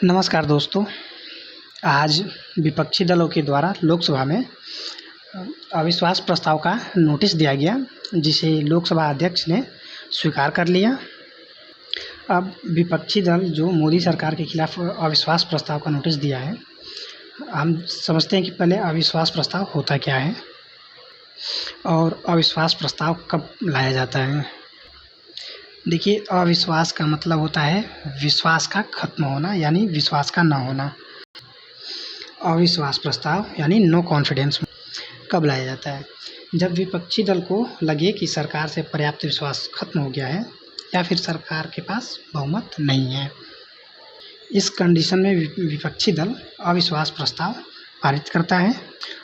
नमस्कार दोस्तों। आज विपक्षी दलों के द्वारा लोकसभा में अविश्वास प्रस्ताव का नोटिस दिया गया, जिसे लोकसभा अध्यक्ष ने स्वीकार कर लिया। अब विपक्षी दल जो मोदी सरकार के खिलाफ अविश्वास प्रस्ताव का नोटिस दिया है, हम समझते हैं कि पहले अविश्वास प्रस्ताव होता क्या है और अविश्वास प्रस्ताव कब लाया जाता है। देखिए, अविश्वास का मतलब होता है विश्वास का खत्म होना, यानी विश्वास का ना होना। अविश्वास प्रस्ताव यानी नो कॉन्फिडेंस कब लाया जाता है? जब विपक्षी दल को लगे कि सरकार से पर्याप्त विश्वास खत्म हो गया है या फिर सरकार के पास बहुमत नहीं है। इस कंडीशन में विपक्षी दल अविश्वास प्रस्ताव पारित करता है,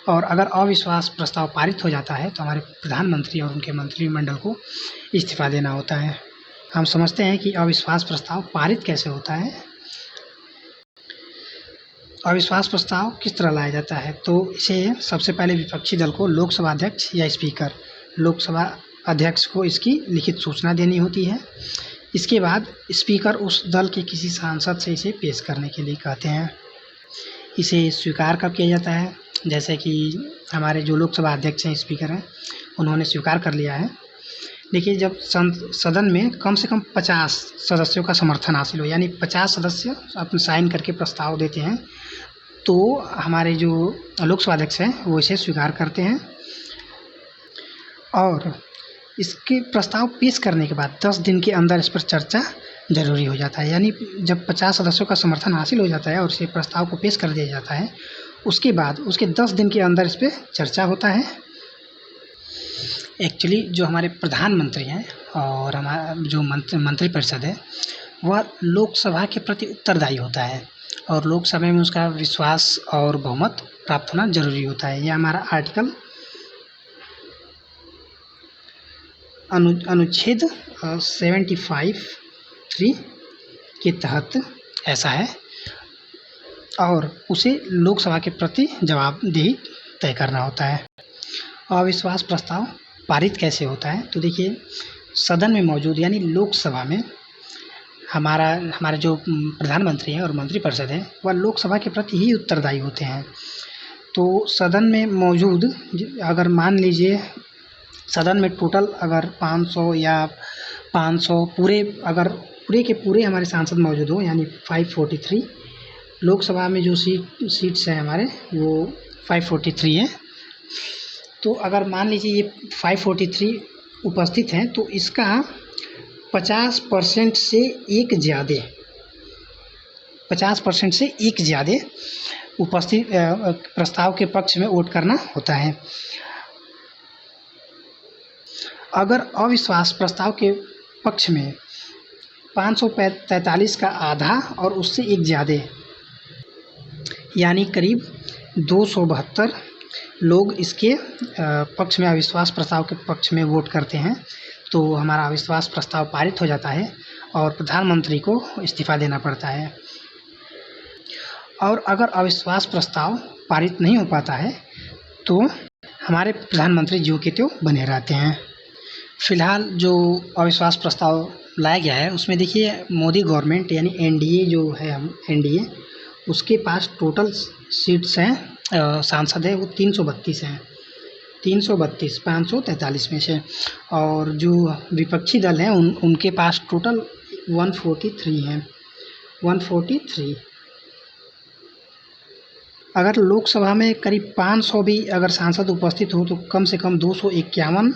और अगर अविश्वास प्रस्ताव पारित हो जाता है तो हमारे प्रधानमंत्री और उनके मंत्रिमंडल को इस्तीफा देना होता है। हम समझते हैं कि अविश्वास प्रस्ताव पारित कैसे होता है। अविश्वास प्रस्ताव किस तरह लाया जाता है, तो इसे सबसे पहले विपक्षी दल को लोकसभा अध्यक्ष या स्पीकर, लोकसभा अध्यक्ष को इसकी लिखित सूचना देनी होती है। इसके बाद स्पीकर उस दल के किसी सांसद से इसे पेश करने के लिए कहते हैं। इसे स्वीकार कब किया जाता है? जैसे कि हमारे जो लोकसभा अध्यक्ष हैं, स्पीकर हैं, उन्होंने स्वीकार कर लिया है। देखिए, जब सदन में कम से कम 50 सदस्यों का समर्थन हासिल हो, यानी 50 सदस्य अपने साइन करके प्रस्ताव देते हैं, तो हमारे जो लोकसभा अध्यक्ष हैं वो इसे स्वीकार करते हैं। और इसके प्रस्ताव पेश करने के बाद 10 दिन के अंदर इस पर चर्चा ज़रूरी हो जाता है। यानी जब 50 सदस्यों का समर्थन हासिल हो जाता है और इसे प्रस्ताव को पेश कर दिया जाता है, उसके बाद उसके 10 दिन के अंदर इस पर चर्चा होता है। एक्चुअली जो हमारे प्रधानमंत्री हैं और हमारा जो मंत्रिपरिषद है, वह लोकसभा के प्रति उत्तरदायी होता है और लोकसभा में उसका विश्वास और बहुमत प्राप्त होना जरूरी होता है। यह हमारा आर्टिकल अनुच्छेद 75(3) के तहत ऐसा है, और उसे लोकसभा के प्रति जवाबदेही तय करना होता है। अविश्वास प्रस्ताव पारित कैसे होता है? तो देखिए, सदन में मौजूद यानी लोकसभा में हमारे जो प्रधानमंत्री हैं और मंत्रिपरिषद है, वह लोकसभा के प्रति ही उत्तरदायी होते हैं। तो सदन में मौजूद, अगर मान लीजिए सदन में टोटल अगर 500 या 500 पूरे के पूरे हमारे सांसद मौजूद हो, यानी 543, लोकसभा में जो सीट्स हैं हमारे, वो 543 हैं। तो अगर मान लीजिए ये 543 उपस्थित हैं, तो इसका 50% से एक ज़्यादा उपस्थित प्रस्ताव के पक्ष में वोट करना होता है। अगर अविश्वास प्रस्ताव के पक्ष में 543 का आधा और उससे एक ज़्यादा, यानी करीब 272 लोग इसके पक्ष में, अविश्वास प्रस्ताव के पक्ष में वोट करते हैं, तो हमारा अविश्वास प्रस्ताव पारित हो जाता है और प्रधानमंत्री को इस्तीफा देना पड़ता है। और अगर अविश्वास प्रस्ताव पारित नहीं हो पाता है तो हमारे प्रधानमंत्री जो के त्यों बने रहते हैं। फिलहाल जो अविश्वास प्रस्ताव लाया गया है, उसमें देखिए मोदी गवर्नमेंट यानी एनडीए जो है, एनडीए, उसके पास टोटल सीट्स हैं, सांसद है वो 332 हैं, 332 543 में से। और जो विपक्षी दल हैं उनके पास टोटल 143 हैं, 143। अगर लोकसभा में करीब 500 भी अगर सांसद उपस्थित हो, तो कम से कम 251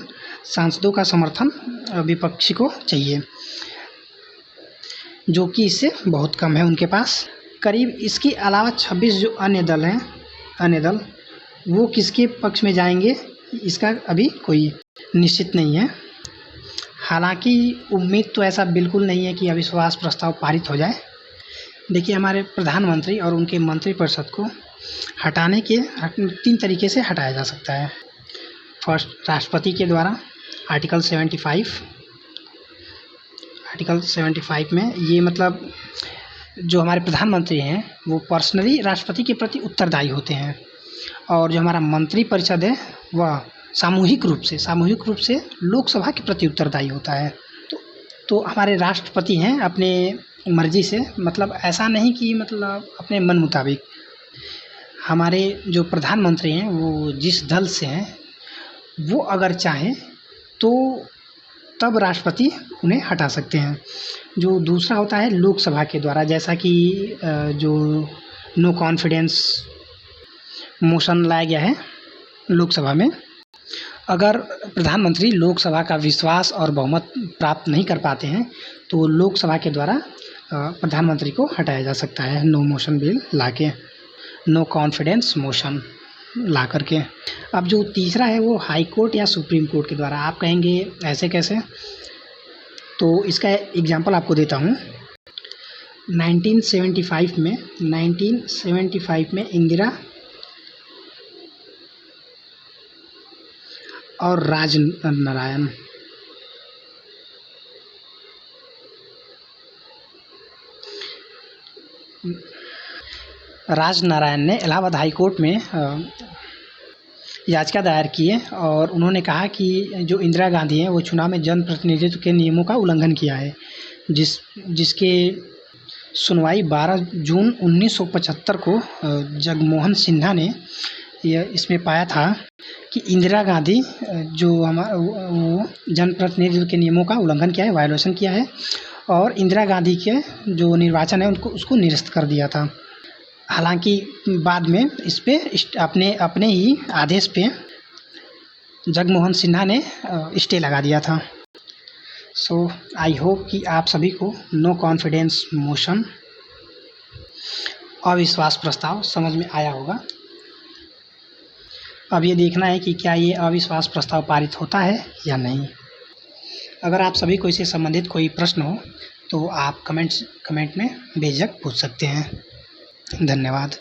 सांसदों का समर्थन विपक्षी को चाहिए, जो कि इससे बहुत कम है उनके पास। करीब इसके अलावा 26 जो अन्य दल वो किसके पक्ष में जाएंगे, इसका अभी कोई निश्चित नहीं है। हालांकि उम्मीद तो ऐसा बिल्कुल नहीं है कि अविश्वास प्रस्ताव पारित हो जाए। देखिए, हमारे प्रधानमंत्री और उनके मंत्रिपरिषद को हटाने के 3 तरीके से हटाया जा सकता है। फर्स्ट, राष्ट्रपति के द्वारा, आर्टिकल 75 में ये मतलब जो हमारे प्रधानमंत्री हैं वो पर्सनली राष्ट्रपति के प्रति उत्तरदायी होते हैं, और जो हमारा मंत्रिपरिषद है वह सामूहिक रूप से लोकसभा के प्रति उत्तरदायी होता है। तो हमारे राष्ट्रपति हैं अपने मर्जी से, मतलब ऐसा नहीं कि मतलब अपने मन मुताबिक। हमारे जो प्रधानमंत्री हैं वो जिस दल से हैं वो अगर चाहें तो तब राष्ट्रपति उन्हें हटा सकते हैं। जो दूसरा होता है लोकसभा के द्वारा, जैसा कि जो नो कॉन्फिडेंस मोशन लाया गया है लोकसभा में, अगर प्रधानमंत्री लोकसभा का विश्वास और बहुमत प्राप्त नहीं कर पाते हैं तो लोकसभा के द्वारा प्रधानमंत्री को हटाया जा सकता है, नो मोशन बिल लाके, नो कॉन्फिडेंस मोशन ला करके। अब जो तीसरा है वो हाई कोर्ट या सुप्रीम कोर्ट के द्वारा। आप कहेंगे ऐसे कैसे, तो इसका एग्जांपल आपको देता हूँ। 1975 में इंदिरा और राजनारायण ने इलाहाबाद हाई कोर्ट में याचिका दायर की है और उन्होंने कहा कि जो इंदिरा गांधी हैं वो चुनाव में जनप्रतिनिधित्व के नियमों का उल्लंघन किया है, जिसके सुनवाई 12 जून 1975 को जगमोहन सिन्हा ने इसमें पाया था कि इंदिरा गांधी जो वो जनप्रतिनिधित्व के नियमों का उल्लंघन किया है, वायोलेशन किया है, और इंदिरा गांधी के जो निर्वाचन है उसको निरस्त कर दिया था। हालांकि बाद में इस पे अपने ही आदेश पे जगमोहन सिन्हा ने स्टे लगा दिया था। सो आई होप कि आप सभी को नो कॉन्फिडेंस मोशन, अविश्वास प्रस्ताव समझ में आया होगा। अब ये देखना है कि क्या ये अविश्वास प्रस्ताव पारित होता है या नहीं। अगर आप सभी को इससे संबंधित कोई प्रश्न हो तो आप कमेंट में बेझिझक पूछ सकते हैं। धन्यवाद।